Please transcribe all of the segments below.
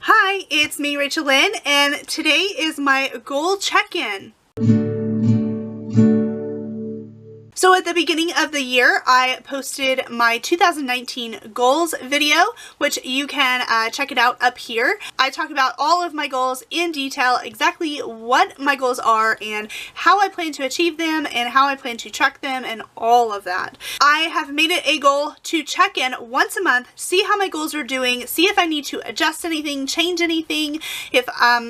Hi, it's me, Rachel Lynn, and today is my goal check-in. So at the beginning of the year, I posted my 2019 goals video, which you can check it out up here. I talk about all of my goals in detail, exactly what my goals are and how I plan to achieve them and how I plan to track them and all of that. I have made it a goal to check in once a month, see how my goals are doing, see if I need to adjust anything, change anything. If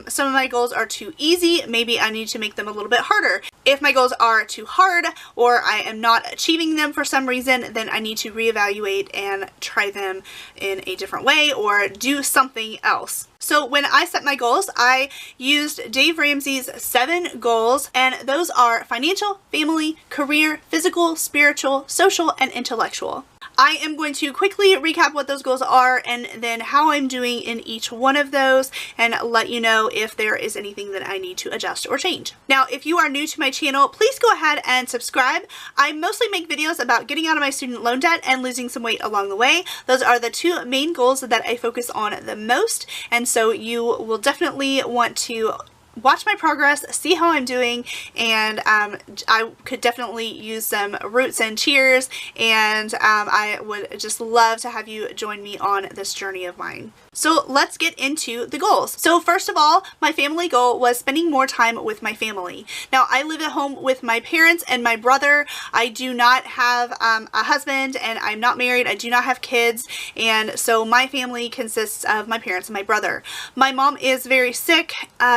some of my goals are too easy, maybe I need to make them a little bit harder. If my goals are too hard or I am not achieving them for some reason, then I need to reevaluate and try them in a different way or do something else. So when I set my goals, I used Dave Ramsey's 7 goals, and those are financial, family, career, physical, spiritual, social, and intellectual. I am going to quickly recap what those goals are and then how I'm doing in each one of those and let you know if there is anything that I need to adjust or change. Now, if you are new to my channel, please go ahead and subscribe. I mostly make videos about getting out of my student loan debt and losing some weight along the way. Those are the 2 main goals that I focus on the most, and so you will definitely want to watch my progress, see how I'm doing, and I could definitely use some roots and cheers, and I would just love to have you join me on this journey of mine. So let's get into the goals. So first of all, my family goal was spending more time with my family. Now, I live at home with my parents and my brother. I do not have a husband, and I'm not married. I do not have kids, and so my family consists of my parents and my brother. My mom is very sick.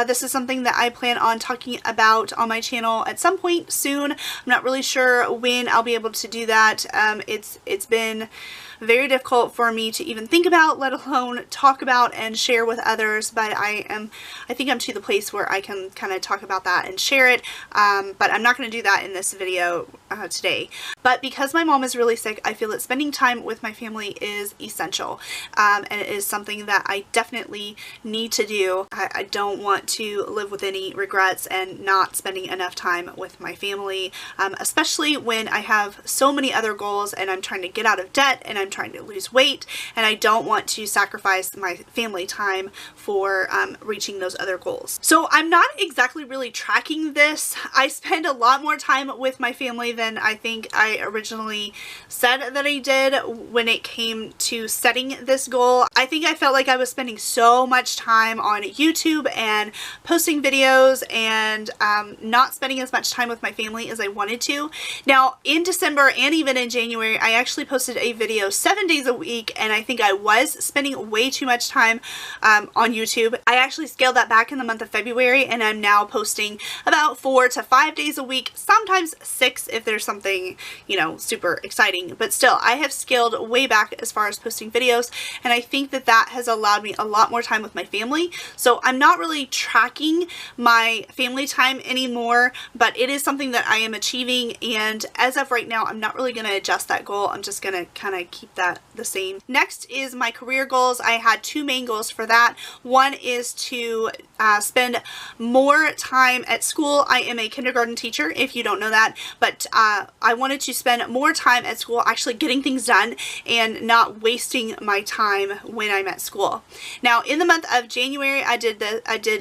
This is something that I plan on talking about on my channel at some point soon. I'm not really sure when I'll be able to do that. It's been very difficult for me to even think about, let alone talk about and share with others, but I think I'm to the place where I can kind of talk about that and share it, but I'm not going to do that in this video today. But because my mom is really sick, I feel that spending time with my family is essential, and it is something that I definitely need to do. I don't want to live with any regrets and not spending enough time with my family, especially when I have so many other goals and I'm trying to get out of debt and I'm trying to lose weight, and I don't want to sacrifice my family time for reaching those other goals. So I'm not exactly really tracking this. I spend a lot more time with my family than I think I originally said that I did when it came to setting this goal. I think I felt like I was spending so much time on YouTube and posting videos and not spending as much time with my family as I wanted to. Now, in December and even in January, I actually posted a video 7 days a week, and I think I was spending way too much time on YouTube. I actually scaled that back in the month of February, and I'm now posting about 4 to 5 days a week, sometimes 6 if there's something, you know, super exciting. But still, I have scaled way back as far as posting videos, and I think that that has allowed me a lot more time with my family. So I'm not really tracking my family time anymore, but it is something that I am achieving, and as of right now, I'm not really going to adjust that goal. I'm just going to kind of keep that the same. Next is my career goals. I had 2 main goals for that. One is to spend more time at school. I am a kindergarten teacher, if you don't know that, but I wanted to spend more time at school actually getting things done and not wasting my time when I'm at school. Now, in the month of January, I did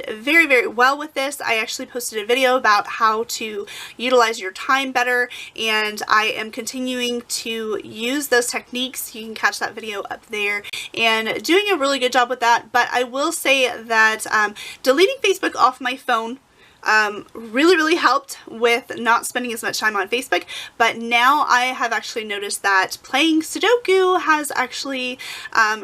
very, very well with this. I actually posted a video about how to utilize your time better, and I am continuing to use those techniques. You can catch that video up there, and doing a really good job with that. But I will say that deleting Facebook off my phone really helped with not spending as much time on Facebook, but now I have actually noticed that playing Sudoku has actually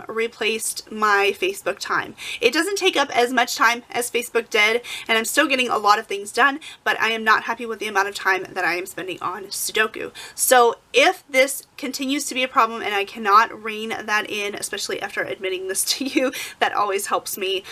replaced my Facebook time. It doesn't take up as much time as Facebook did, and I'm still getting a lot of things done, but I am not happy with the amount of time that I am spending on Sudoku. So if this continues to be a problem and I cannot rein that in, especially after admitting this to you, that always helps me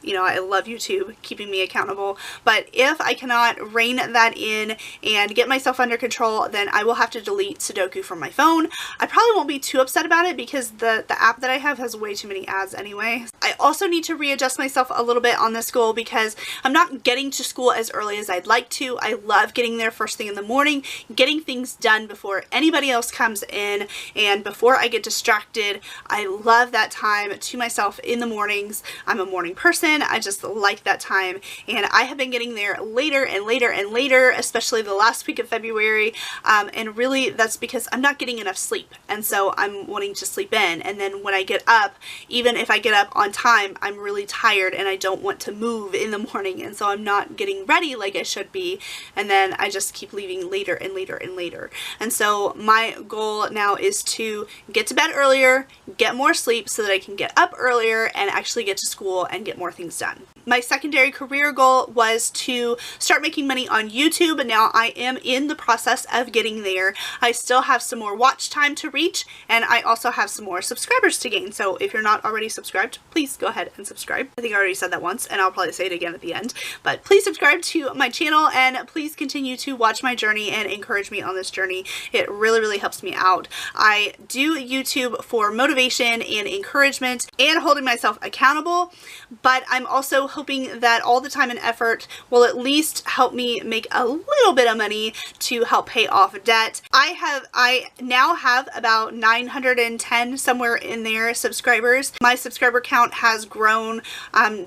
you know, I love YouTube keeping me accountable, but if I cannot rein that in and get myself under control, then I will have to delete Sudoku from my phone. I probably won't be too upset about it because the app that I have has way too many ads anyway. I also need to readjust myself a little bit on this goal because I'm not getting to school as early as I'd like to. I love getting there first thing in the morning, getting things done before anybody else comes in and before I get distracted. I love that time to myself in the mornings. I'm a morning person. I just like that time, and I have been getting there later and later and later, especially the last week of February, and really that's because I'm not getting enough sleep, and so I'm wanting to sleep in, and then when I get up, even if I get up on time, I'm really tired and I don't want to move in the morning, and so I'm not getting ready like I should be, and then I just keep leaving later and later and later. And so my goal now is to get to bed earlier, get more sleep so that I can get up earlier and actually get to school and get more things done. My secondary career goal was to start making money on YouTube, and now I am in the process of getting there. I still have some more watch time to reach, and I also have some more subscribers to gain. So if you're not already subscribed, please go ahead and subscribe. I think I already said that once, and I'll probably say it again at the end. But please subscribe to my channel, and please continue to watch my journey and encourage me on this journey. It really, really helps me out. I do YouTube for motivation and encouragement and holding myself accountable, but I'm also hoping that all the time and effort will at least help me make a little bit of money to help pay off debt. I now have about 910 somewhere in there subscribers. My subscriber count has grown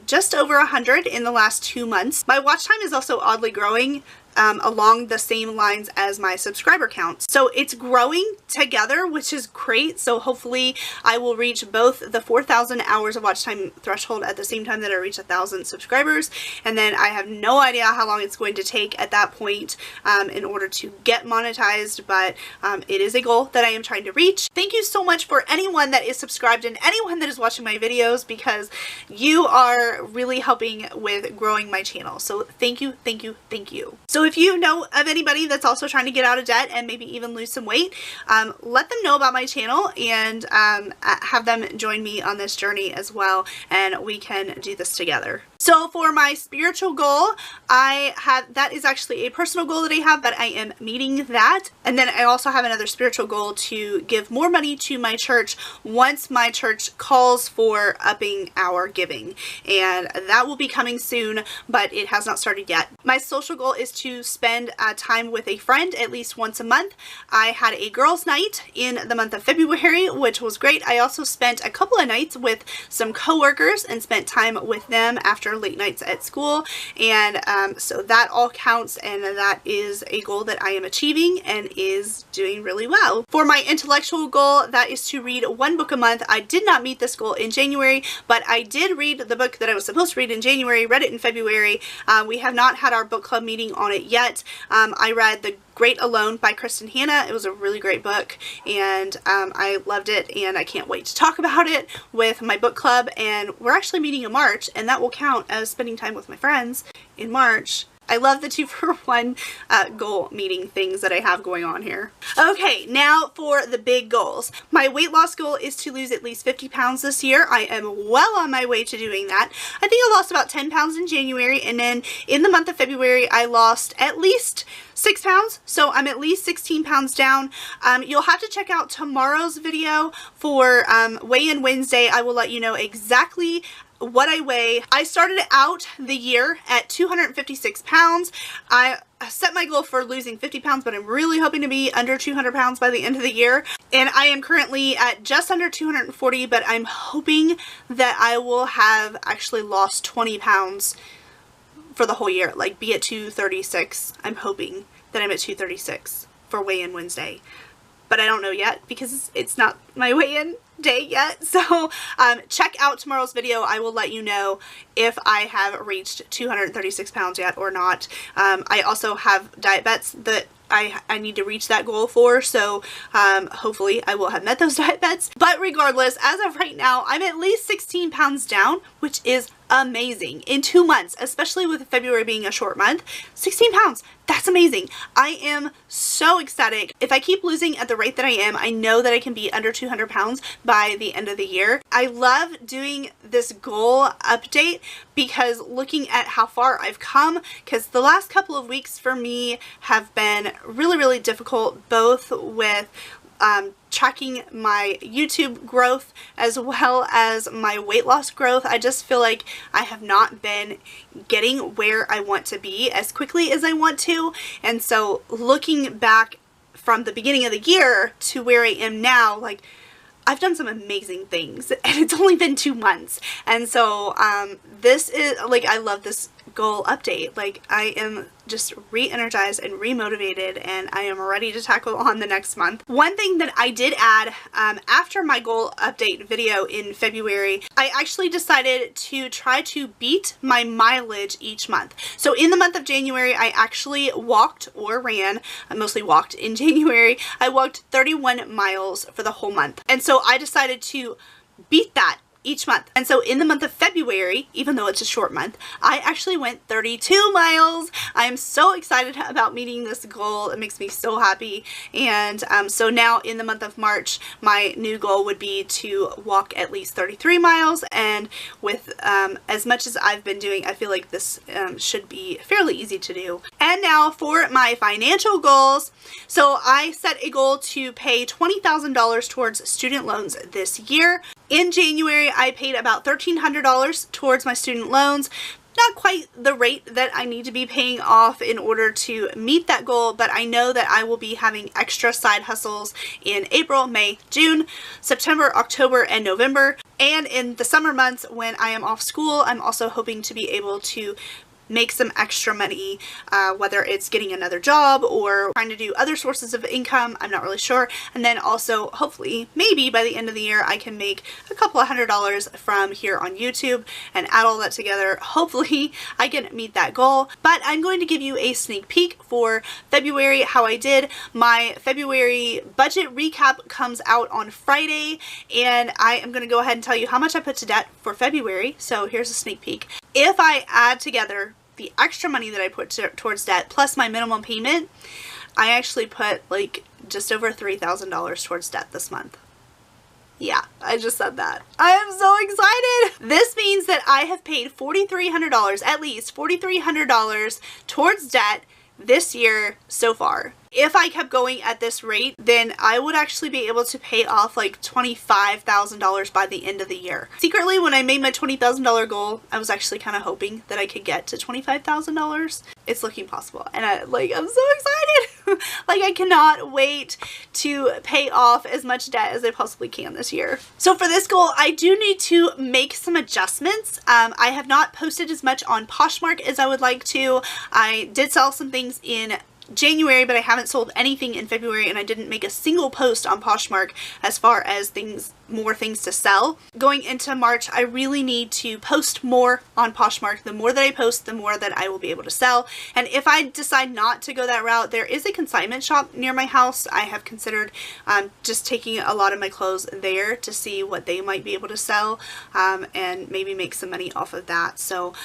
just over 100 in the last 2 months. My watch time is also oddly growing along the same lines as my subscriber count. So it's growing together, which is great. So hopefully I will reach both the 4,000 hours of watch time threshold at the same time that I reach 1,000 subscribers. And then I have no idea how long it's going to take at that point in order to get monetized, but it is a goal that I am trying to reach. Thank you so much for anyone that is subscribed and anyone that is watching my videos, because you are really helping with growing my channel. So thank you, thank you, thank you. So if you know of anybody that's also trying to get out of debt and maybe even lose some weight, let them know about my channel and have them join me on this journey as well, and we can do this together. So for my spiritual goal, that is actually a personal goal that I have, but I am meeting that. And then I also have another spiritual goal to give more money to my church once my church calls for upping our giving. And that will be coming soon, but it has not started yet. My social goal is to spend time with a friend at least once a month. I had a girls' night in the month of February, which was great. I also spent a couple of nights with some coworkers and spent time with them after late nights at school, and so that all counts, and that is a goal that I am achieving and is doing really well. For my intellectual goal, that is to read 1 book a month. I did not meet this goal in January, but I did read the book that I was supposed to read in January, read it in February. We have not had our book club meeting on it yet. I read The Great Alone by Kristen Hanna. It was a really great book, and I loved it, and I can't wait to talk about it with my book club. And we're actually meeting in March, and that will count as spending time with my friends in March. I love the 2-for-1 goal meeting things that I have going on here. Okay, now for the big goals. My weight loss goal is to lose at least 50 pounds this year. I am well on my way to doing that. I think I lost about 10 pounds in January, and then in the month of February, I lost at least 6 pounds, so I'm at least 16 pounds down. You'll have to check out tomorrow's video for Weigh-In Wednesday. I will let you know exactly what I weigh. I started out the year at 256 pounds. I set my goal for losing 50 pounds, but I'm really hoping to be under 200 pounds by the end of the year. And I am currently at just under 240, but I'm hoping that I will have actually lost 20 pounds for the whole year, like be at 236. I'm hoping that I'm at 236 for Weigh-In Wednesday. But I don't know yet because it's not my weigh-in day yet. So check out tomorrow's video. I will let you know if I have reached 236 pounds yet or not. I also have diet bets that I need to reach that goal for. So hopefully I will have met those diet bets. But regardless, as of right now, I'm at least 16 pounds down, which is amazing in 2 months, especially with February being a short month. 16 pounds, that's amazing. I am so ecstatic. If I keep losing at the rate that I am, I know that I can be under 200 pounds by the end of the year. I love doing this goal update because looking at how far I've come, because the last couple of weeks for me have been really, really difficult, both with tracking my YouTube growth as well as my weight loss growth. I just feel like I have not been getting where I want to be as quickly as I want to. And so looking back from the beginning of the year to where I am now, like, I've done some amazing things and it's only been 2 months. And so this is like, I love this goal update. Like, I am just re-energized and re-motivated, and I am ready to tackle on the next month. One thing that I did add after my goal update video in February, I actually decided to try to beat my mileage each month. So in the month of January, I actually walked or ran. I mostly walked in January. I walked 31 miles for the whole month. And so I decided to beat that each month. And so in the month of February, even though it's a short month, I actually went 32 miles. I'm so excited about meeting this goal. It makes me so happy. And so now in the month of March, my new goal would be to walk at least 33 miles. And with as much as I've been doing, I feel like this should be fairly easy to do. And now for my financial goals. So I set a goal to pay $20,000 towards student loans this year. In January, I paid about $1,300 towards my student loans. Not quite the rate that I need to be paying off in order to meet that goal, but I know that I will be having extra side hustles in April, May, June, September, October, and November. And in the summer months when I am off school, I'm also hoping to be able to make some extra money, whether it's getting another job or trying to do other sources of income. I'm not really sure. And then also, hopefully, maybe by the end of the year, I can make a couple of $100s from here on YouTube and add all that together. Hopefully, I can meet that goal. But I'm going to give you a sneak peek for February, how I did. My February budget recap comes out on Friday, and I am going to go ahead and tell you how much I put to debt for February. So here's a sneak peek. If I add together the extra money that I put towards debt plus my minimum payment, I actually put like just over $3,000 towards debt this month. Yeah, I just said that. I am so excited. This means that I have paid $4,300, at least $4,300 towards debt this year so far. If I kept going at this rate, then I would actually be able to pay off like $25,000 by the end of the year. Secretly, when I made my $20,000 goal, I was actually kind of hoping that I could get to $25,000. It's looking possible, and I'm so excited. Like, I cannot wait to pay off as much debt as I possibly can this year. So for this goal, I do need to make some adjustments. I have not posted as much on Poshmark as I would like to. I did sell some things in January, but I haven't sold anything in February, and I didn't make a single post on Poshmark as far as more things to sell. Going into March, I really need to post more on Poshmark. The more that I post, the more that I will be able to sell. And if I decide not to go that route, there is a consignment shop near my house. I have considered just taking a lot of my clothes there to see what they might be able to sell, and maybe make some money off of that. So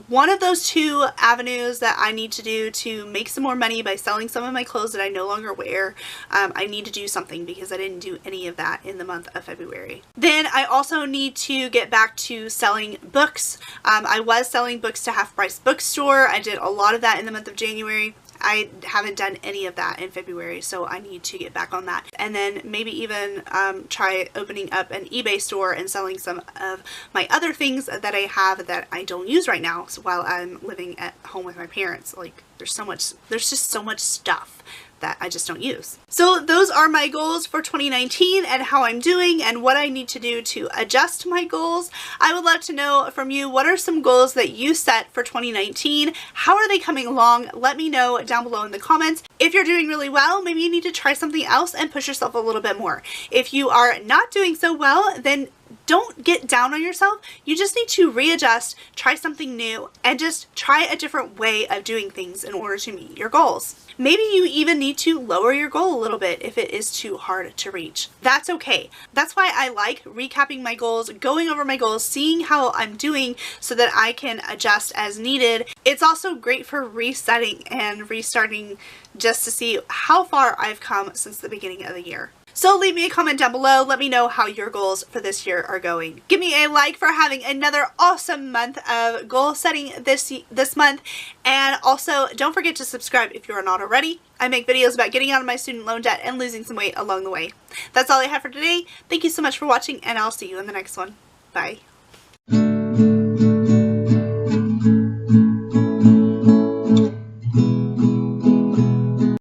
one of those two avenues that I need to do to make some more money by selling some of my clothes that I no longer wear, I need to do something because I didn't do any of that in the month of February. Then I also need to get back to selling books. I was selling books to Half Price Bookstore. I did a lot of that in the month of January. I haven't done any of that in February, so I need to get back on that. And then maybe even try opening up an eBay store and selling some of my other things that I have that I don't use right now while I'm living at home with my parents. Like, there's just so much stuff that I just don't use. So those are my goals for 2019 and how I'm doing and what I need to do to adjust my goals. I would love to know from you, what are some goals that you set for 2019? How are they coming along? Let me know down below in the comments. If you're doing really well, maybe you need to try something else and push yourself a little bit more. If you are not doing so well, then don't get down on yourself. You just need to readjust, try something new, and just try a different way of doing things in order to meet your goals. Maybe you even need to lower your goal a little bit if it is too hard to reach. That's okay. That's why I like recapping my goals, going over my goals, seeing how I'm doing so that I can adjust as needed. It's also great for resetting and restarting just to see how far I've come since the beginning of the year. So leave me a comment down below. Let me know how your goals for this year are going. Give me a like for having another awesome month of goal setting this month. And also, don't forget to subscribe if you are not already. I make videos about getting out of my student loan debt and losing some weight along the way. That's all I have for today. Thank you so much for watching, and I'll see you in the next one. Bye.